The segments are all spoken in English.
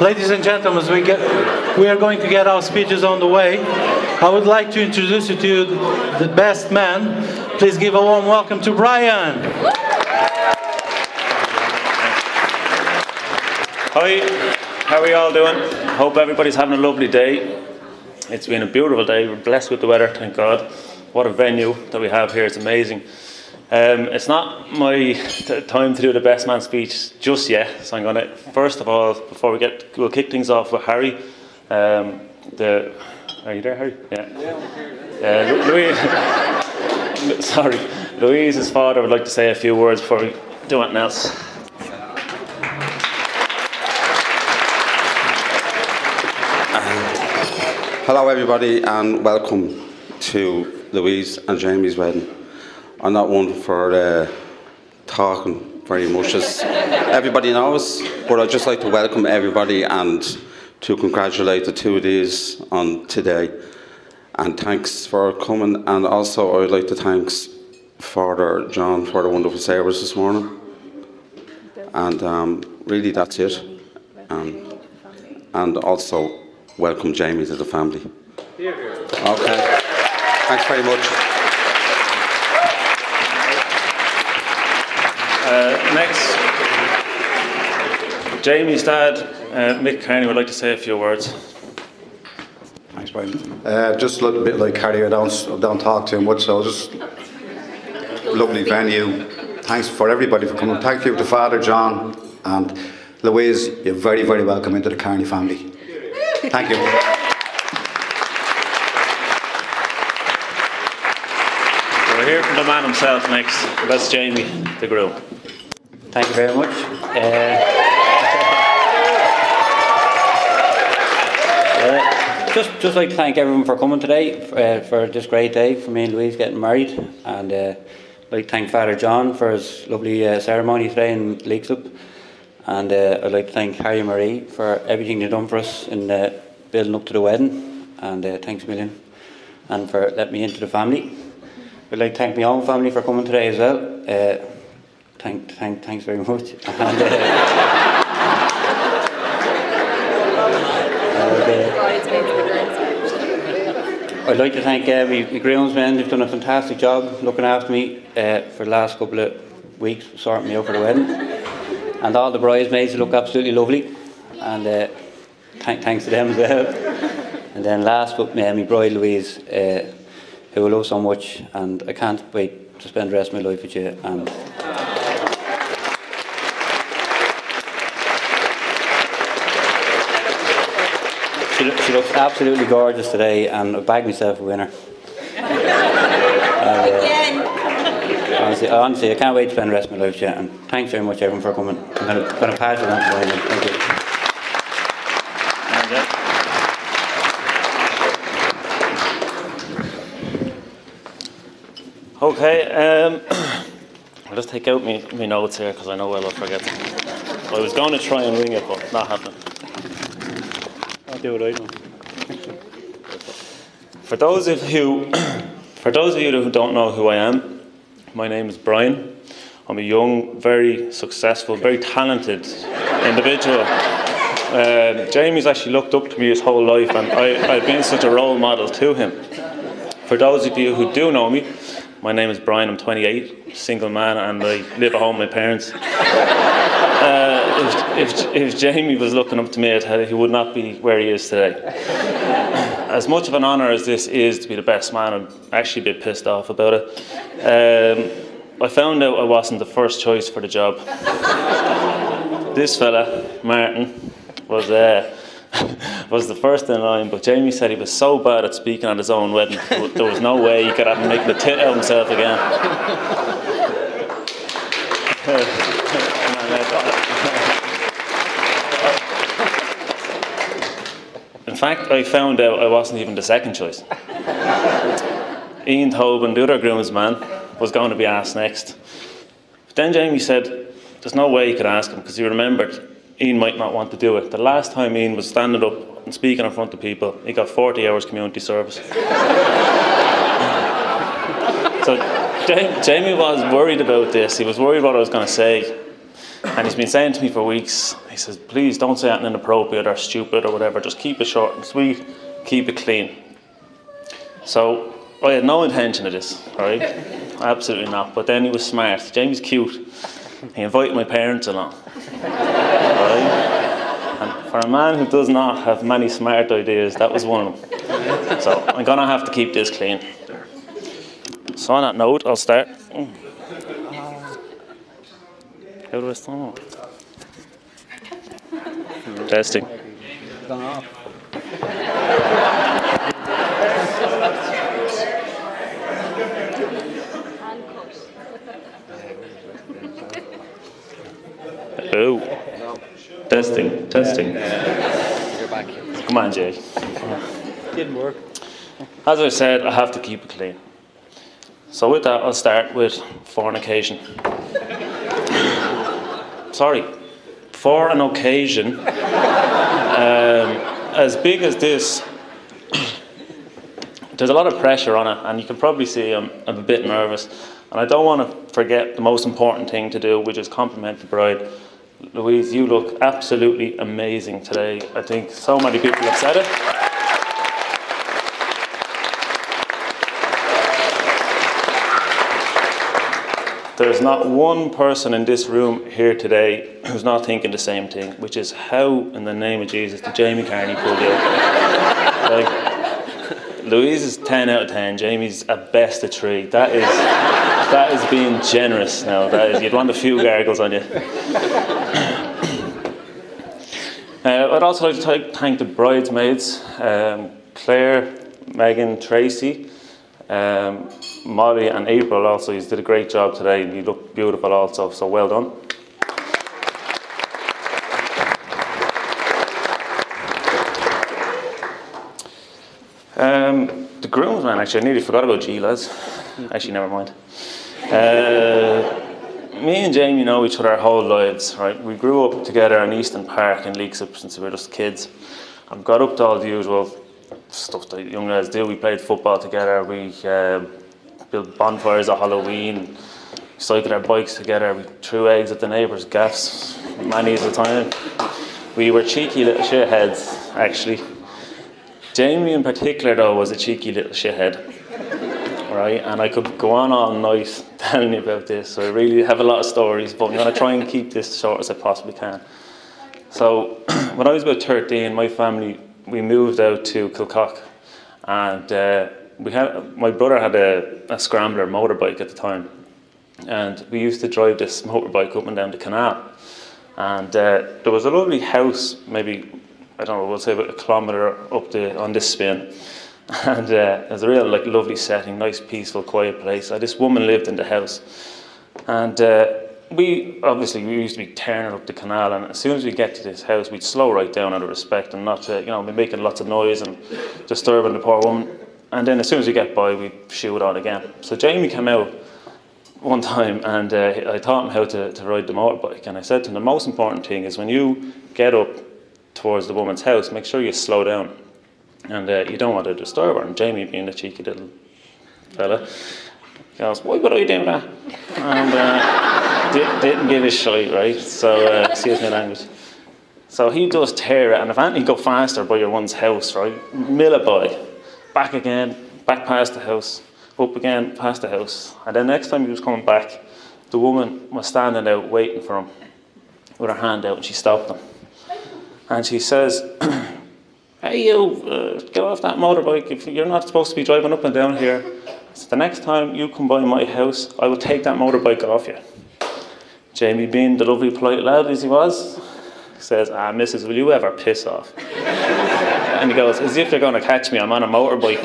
Ladies and gentlemen, we are going to get our speeches on the way. I would like to introduce you to the best man. Please give a warm welcome to Brian. Hi, how are you all doing? Hope everybody's having a lovely day. It's been a beautiful day. We're blessed with the weather, thank God. What a venue that we have here, it's amazing. It's not my time to do the best man speech just yet, so I'm going to, first of all, before we'll kick things off with Harry. Are you there, Harry? Yeah. Louise's father would like to say a few words before we do anything else. Hello everybody and welcome to Louise and Jamie's wedding. I'm not one for talking very much, as everybody knows, but I'd just like to welcome everybody and to congratulate the two of these on today. And thanks for coming, and also I'd like to thank Father John for the wonderful service this morning. And really that's it. And also welcome Jamie to the family. Okay, thanks very much. Next, Jamie's dad, Mick Kearney, would like to say a few words. Thanks, Brian. Just a little bit like Harry, I don't talk too much, so just lovely venue. Thanks for everybody for coming. Thank you to Father John and Louise. You're very, very welcome into the Kearney family. Thank you. We'll hear from the man himself next. That's Jamie, the groom. Thank you very much. Just like to thank everyone for coming today for this great day for me and Louise getting married, and like to thank Father John for his lovely ceremony today in Leixlip, and I'd like to thank Harry and Marie for everything they've done for us in building up to the wedding, and thanks a million, and for letting me into the family. I'd like to thank my own family for coming today as well. Thanks very much. And, I'd like to thank my groomsmen. They've done a fantastic job looking after me for the last couple of weeks, sorting me out for the wedding. And all the bridesmaids look absolutely lovely, and thanks to them as well. And then last but my bride Louise, who I love so much, and I can't wait to spend the rest of my life with you. And she looks absolutely gorgeous today, and I've bagged myself a winner. Honestly, I can't wait to spend the rest of my life with you, and thanks very much everyone for coming. I'm going to pass it on to Ryan. Thank you. Okay, I'll just take out my notes here because I know I'll forget. I was going to try and ring it, but it's not happening. I'll do what I know. For those of you who don't know who I am, my name is Brian. I'm a young, very successful, very talented individual. Jamie's actually looked up to me his whole life, and I've been such a role model to him. For those of you who do know me, my name is Brian, I'm 28, single man, and I live at home with my parents. If Jamie was looking up to me, I'd tell you he would not be where he is today. As much of an honour as this is to be the best man, I'm actually a bit pissed off about it. I found out I wasn't the first choice for the job. This fella, Martin, was the first in line, but Jamie said he was so bad at speaking at his own wedding, there was no way he could have him making a tit out of himself again. In fact, I found out I wasn't even the second choice. Ian Tobin, the other groomsman, was going to be asked next. But then Jamie said there's no way he could ask him, because he remembered Ian might not want to do it. The last time Ian was standing up and speaking in front of people, he got 40 hours community service. So Jamie was worried about this. He was worried what I was going to say. And he's been saying to me for weeks, he says, please don't say anything inappropriate or stupid or whatever, just keep it short and sweet, keep it clean. So I had no intention of this, right? Absolutely not. But then he was smart. Jamie's cute. He invited my parents along, right? And for a man who does not have many smart ideas, that was one of them. So I'm gonna have to keep this clean. So on that note, I'll start. How do I start? Testing. Oh. Testing. You're back. Come on, Jay. Didn't work. As I said, I have to keep it clean. So with that, I'll start with fornication. Sorry. For an occasion as big as this, there's a lot of pressure on it, and you can probably see I'm a bit nervous. And I don't want to forget the most important thing to do, which is compliment the bride. Louise, you look absolutely amazing today. I think so many people have said it. There's not one person in this room here today who's not thinking the same thing, which is how, in the name of Jesus, did Jamie Carney pull you out? Like, Louise is 10 out of 10. Jamie's at best a 3. That is being generous now. That is, you'd want a few gargles on you. I'd also like to thank the bridesmaids, Claire, Megan, Tracy, Molly and April also. You did a great job today and you look beautiful also, so well done. The groomsmen, actually, I nearly forgot about G-lads. Actually, never mind. Me and Jamie know each other our whole lives, right? We grew up together in Easton Park in Leixop since we were just kids. I've got up to all the usual stuff that young lads do. We played football together, we built bonfires at Halloween, cycled our bikes together, we threw eggs at the neighbours' gaffs many a time. We were cheeky little shitheads, actually. Jamie in particular, though, was a cheeky little shithead, right? And I could go on all night telling you about this, so I really have a lot of stories, but I'm going to try and keep this short as I possibly can. So, when I was about 13, my family, we moved out to Kilcock, and my brother had a scrambler motorbike at the time, and we used to drive this motorbike up and down the canal. And there was a lovely house, maybe, I don't know, we'll say about a kilometre up on this spin. And it was a real lovely setting, nice, peaceful, quiet place. This woman lived in the house. And we used to be tearing up the canal, and as soon as we get to this house, we'd slow right down out of respect and not to, be making lots of noise and disturbing the poor woman. And then as soon as we get by, we'd shoot on again. So Jamie came out one time, and I taught him how to ride the motorbike. And I said to him, the most important thing is when you get up towards the woman's house, make sure you slow down. And you don't want to disturb her. And Jamie, being a cheeky little fella, goes, why would I do that? And didn't give a shite, right? So, excuse my language. So he does tear it, and if Anthony go faster by your one's house, right, mill it by, back again, back past the house, up again, past the house. And then next time he was coming back, the woman was standing out waiting for him with her hand out, and she stopped him. And she says, hey you, get off that motorbike, if you're not supposed to be driving up and down here. So the next time you come by my house, I will take that motorbike off you. Jamie, being the lovely polite lad as he was, says, missus, will you ever piss off? And he goes, as if you're going to catch me, I'm on a motorbike.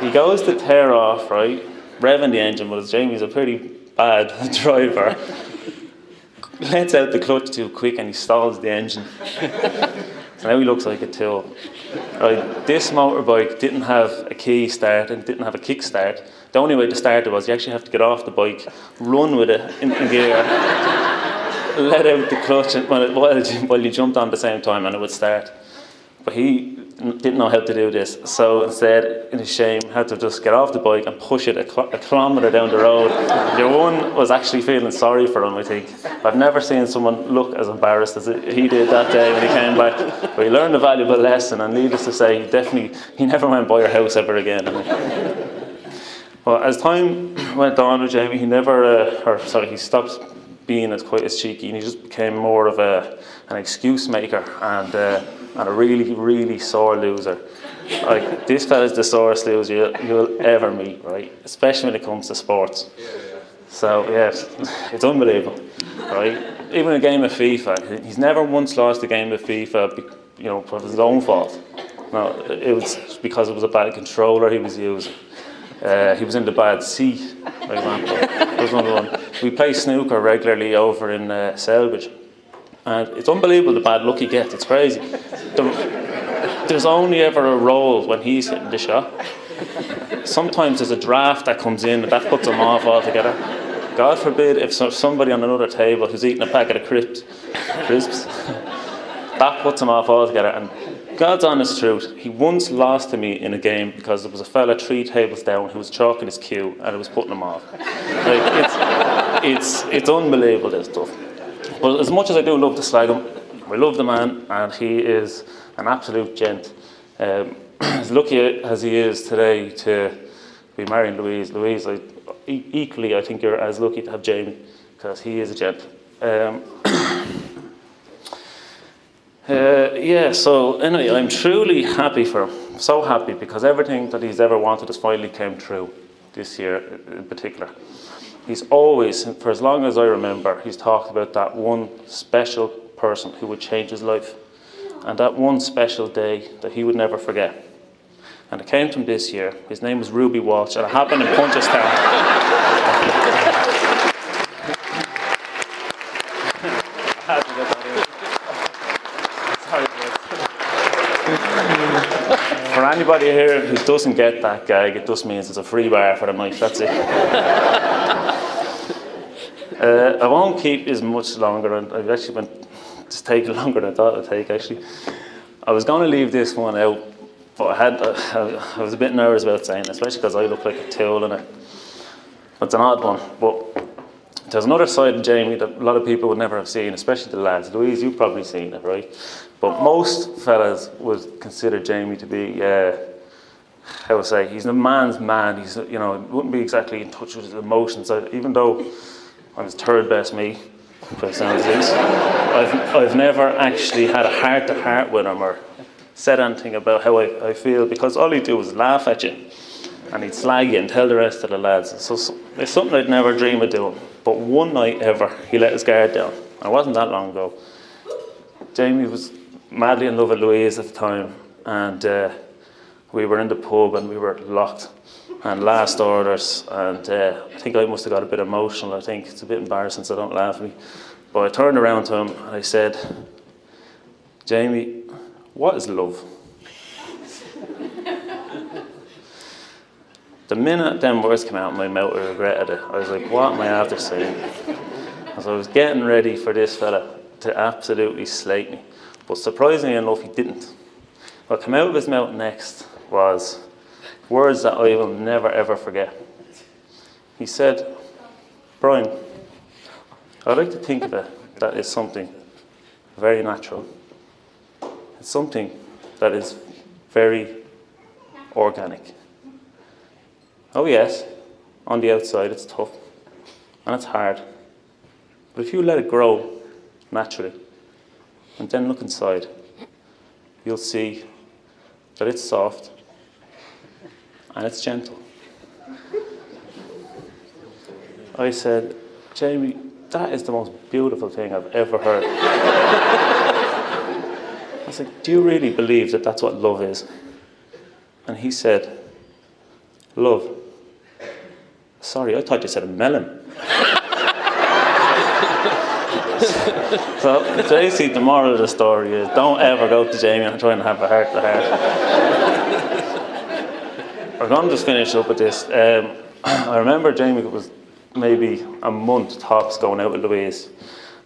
He goes to tear off, right, revving the engine, but as Jamie's a pretty bad driver, lets out the clutch too quick and he stalls the engine. So now he looks like a tool. Right, this motorbike didn't have a key start and didn't have a kick start. The only way to start it was you actually have to get off the bike, run with it in gear, let out the clutch while you jumped on at the same time, and it would start. But he didn't know how to do this, so instead, in his shame, had to just get off the bike and push it a kilometre down the road. Your one was actually feeling sorry for him, I think. I've never seen someone look as embarrassed as he did that day when he came back. But he learned a valuable lesson, and needless to say, he never went by your house ever again. But as time went on with Jamie, he stopped being quite as cheeky, and he just became more of an excuse maker and a really, really sore loser. Like, this fella's the sorest loser you'll ever meet, right? Especially when it comes to sports. So, yes, it's unbelievable, right? Even a game of FIFA, he's never once lost a game of FIFA, for his own fault. No, it was because it was a bad controller he was using. He was in the bad seat, for example. That was another one. We play snooker regularly over in Selbridge. And it's unbelievable the bad luck he gets. It's crazy. There's only ever a roll when he's hitting the shot. Sometimes there's a draft that comes in and that puts him off altogether. God forbid if somebody on another table who's eating a packet of crisps, that puts him off altogether. And God's honest truth, he once lost to me in a game because there was a fella 3 tables down who was chalking his cue and it was putting him off. Like, it's unbelievable, this stuff. But as much as I do love to slag him, I love the man, and he is an absolute gent. As lucky as he is today to be marrying Louise, equally I think you're as lucky to have Jamie, because he is a gent. So anyway, I'm truly happy for him. So happy, because everything that he's ever wanted has finally came true this year in particular. He's always, for as long as I remember, he's talked about that one special person who would change his life, and that one special day that he would never forget. And it came to him this year. His name was Ruby Walsh, and it happened in Punchestown. I had to get that in. Sorry, for anybody here who doesn't get that gag, it just means it's a free bar for the night. That's it. I won't keep this much longer, and I've actually been just taking longer than I thought it would take, actually. I was going to leave this one out, but I was a bit nervous about saying it, especially because I look like a tool in it. It's an odd one, but there's another side of Jamie that a lot of people would never have seen, especially the lads. Louise, you've probably seen it, right? But most fellas would consider Jamie to be, how would I say, he's a man's man. He's, wouldn't be exactly in touch with his emotions. Even though I'm his third best mate, by the sounds of this, I've never actually had a heart-to-heart with him or said anything about how I feel, because all he'd do was laugh at you and he'd slag you and tell the rest of the lads. So it's something I'd never dream of doing. But one night ever, he let his guard down. And it wasn't that long ago. Jamie was madly in love with Louise at the time, and we were in the pub and we were locked and last orders, and I think I must have got a bit emotional. I think it's a bit embarrassing, so don't laugh at me. But I turned around to him and I said, Jamie, what is love? The minute them words came out of my mouth, I regretted it. I was like, what am I after saying? So I was getting ready for this fella to absolutely slate me. But surprisingly enough, he didn't. What came out of his mouth next was words that I will never ever forget. He said, Brian, I like to think of it that is something very natural. It's something that is very organic. Oh yes, on the outside it's tough and it's hard. But if you let it grow naturally and then look inside, you'll see that it's soft and it's gentle. I said, Jamie, that is the most beautiful thing I've ever heard. I was like, do you really believe that that's what love is? And he said, love. Sorry, I thought you said a melon. So, basically, the moral of the story is don't ever go to Jamie and try and have a heart-to-heart. We're going to just finish up with this. I remember Jamie was maybe a month tops going out with Louise,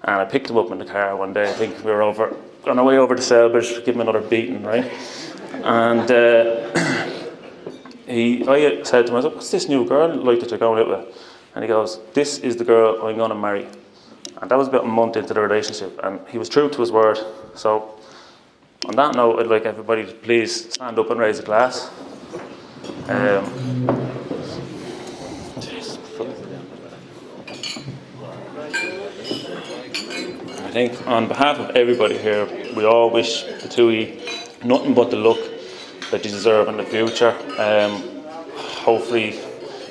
and I picked him up in the car one day. I think we were over on our way over to Selbridge to give him another beating, right? And I said to myself, what's this new girl like that you're going out with? And he goes, this is the girl I'm going to marry. And that was about a month into the relationship, and he was true to his word. So, on that note, I'd like everybody to please stand up and raise a glass. I think on behalf of everybody here, we all wish the two of you nothing but the luck that you deserve in the future. Hopefully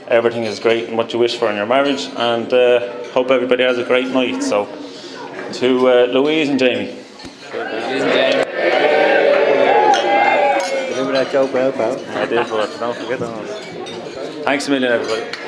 everything is great and what you wish for in your marriage, and hope everybody has a great night. So to Louise and Jamie. Remember that joke, pal? I did, but don't forget that. Thanks a million, everybody.